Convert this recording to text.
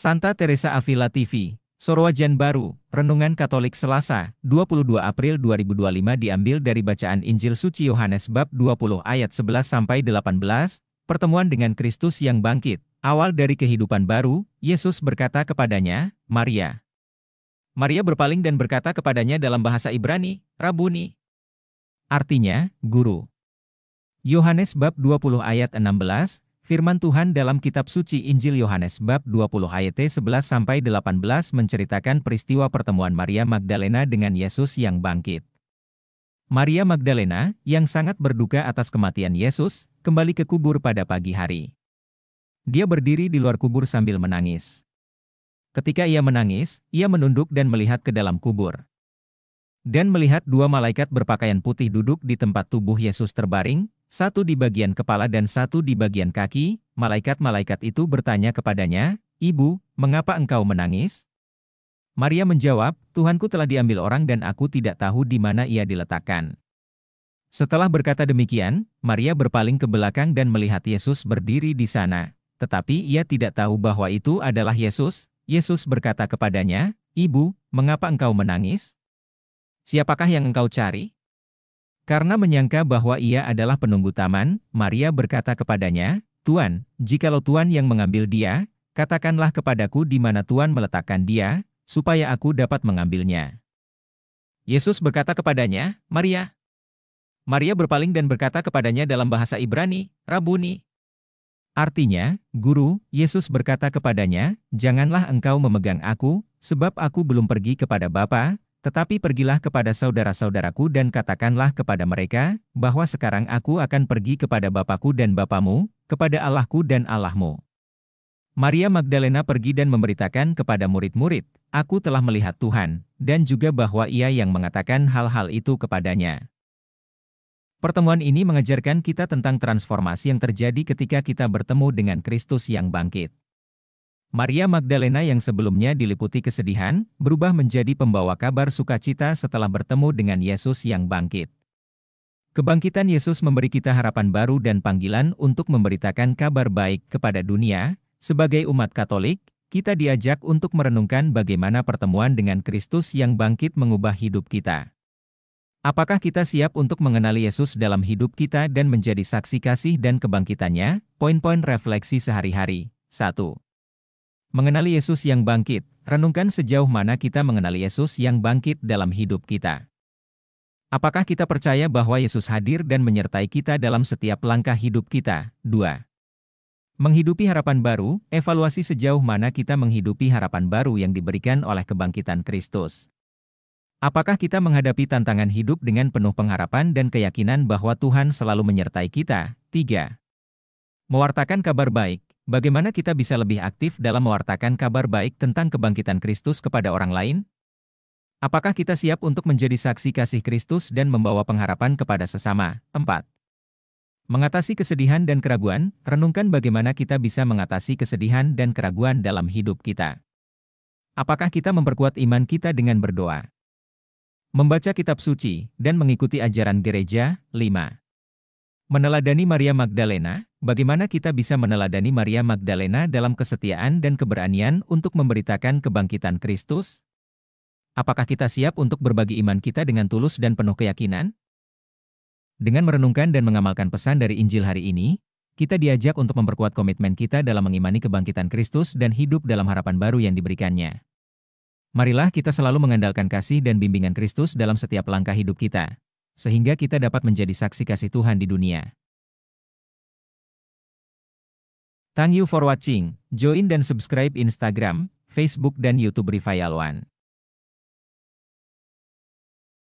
Santa Teresa Avila TV, Sorwajan Baru, Renungan Katolik Selasa, 22 April 2025 diambil dari bacaan Injil Suci Yohanes bab 20 ayat 11-18, pertemuan dengan Kristus yang bangkit, awal dari kehidupan baru, Yesus berkata kepadanya, Maria. Maria berpaling dan berkata kepadanya dalam bahasa Ibrani, Rabuni. Artinya, Guru. Yohanes bab 20 ayat 16, firman Tuhan dalam kitab suci Injil Yohanes bab 20 ayat 11-18 menceritakan peristiwa pertemuan Maria Magdalena dengan Yesus yang bangkit. Maria Magdalena, yang sangat berduka atas kematian Yesus, kembali ke kubur pada pagi hari. Dia berdiri di luar kubur sambil menangis. Ketika ia menangis, ia menunduk dan melihat ke dalam kubur. Dan melihat dua malaikat berpakaian putih duduk di tempat tubuh Yesus terbaring, satu di bagian kepala dan satu di bagian kaki. Malaikat-malaikat itu bertanya kepadanya, Ibu, mengapa engkau menangis? Maria menjawab, Tuhanku telah diambil orang dan aku tidak tahu di mana ia diletakkan. Setelah berkata demikian, Maria berpaling ke belakang dan melihat Yesus berdiri di sana. Tetapi ia tidak tahu bahwa itu adalah Yesus. Yesus berkata kepadanya, Ibu, mengapa engkau menangis? Siapakah yang engkau cari? Karena menyangka bahwa ia adalah penunggu taman, Maria berkata kepadanya, Tuan, jikalau Tuan yang mengambil dia, katakanlah kepadaku di mana Tuan meletakkan dia, supaya aku dapat mengambilnya. Yesus berkata kepadanya, Maria. Maria berpaling dan berkata kepadanya dalam bahasa Ibrani, Rabuni. Artinya, Guru. Yesus berkata kepadanya, janganlah engkau memegang aku, sebab aku belum pergi kepada Bapa, tetapi pergilah kepada saudara-saudaraku dan katakanlah kepada mereka, bahwa sekarang aku akan pergi kepada Bapakku dan Bapamu, kepada Allahku dan Allahmu. Maria Magdalena pergi dan memberitakan kepada murid-murid, aku telah melihat Tuhan, dan juga bahwa ia yang mengatakan hal-hal itu kepadanya. Pertemuan ini mengajarkan kita tentang transformasi yang terjadi ketika kita bertemu dengan Kristus yang bangkit. Maria Magdalena yang sebelumnya diliputi kesedihan, berubah menjadi pembawa kabar sukacita setelah bertemu dengan Yesus yang bangkit. Kebangkitan Yesus memberi kita harapan baru dan panggilan untuk memberitakan kabar baik kepada dunia. Sebagai umat Katolik, kita diajak untuk merenungkan bagaimana pertemuan dengan Kristus yang bangkit mengubah hidup kita. Apakah kita siap untuk mengenali Yesus dalam hidup kita dan menjadi saksi kasih dan kebangkitannya? Poin-poin refleksi sehari-hari. 1. Mengenali Yesus yang bangkit. Renungkan sejauh mana kita mengenali Yesus yang bangkit dalam hidup kita. Apakah kita percaya bahwa Yesus hadir dan menyertai kita dalam setiap langkah hidup kita? 2. Menghidupi harapan baru. Evaluasi sejauh mana kita menghidupi harapan baru yang diberikan oleh kebangkitan Kristus. Apakah kita menghadapi tantangan hidup dengan penuh pengharapan dan keyakinan bahwa Tuhan selalu menyertai kita? 3. Mewartakan kabar baik. Bagaimana kita bisa lebih aktif dalam mewartakan kabar baik tentang kebangkitan Kristus kepada orang lain? Apakah kita siap untuk menjadi saksi kasih Kristus dan membawa pengharapan kepada sesama? 4. Mengatasi kesedihan dan keraguan. Renungkan bagaimana kita bisa mengatasi kesedihan dan keraguan dalam hidup kita. Apakah kita memperkuat iman kita dengan berdoa? Membaca kitab suci dan mengikuti ajaran gereja. 5. Meneladani Maria Magdalena. Bagaimana kita bisa meneladani Maria Magdalena dalam kesetiaan dan keberanian untuk memberitakan kebangkitan Kristus? Apakah kita siap untuk berbagi iman kita dengan tulus dan penuh keyakinan? Dengan merenungkan dan mengamalkan pesan dari Injil hari ini, kita diajak untuk memperkuat komitmen kita dalam mengimani kebangkitan Kristus dan hidup dalam harapan baru yang diberikannya. Marilah kita selalu mengandalkan kasih dan bimbingan Kristus dalam setiap langkah hidup kita, sehingga kita dapat menjadi saksi kasih Tuhan di dunia. Thank you for watching. Join dan subscribe Instagram, Facebook dan YouTube Revival One.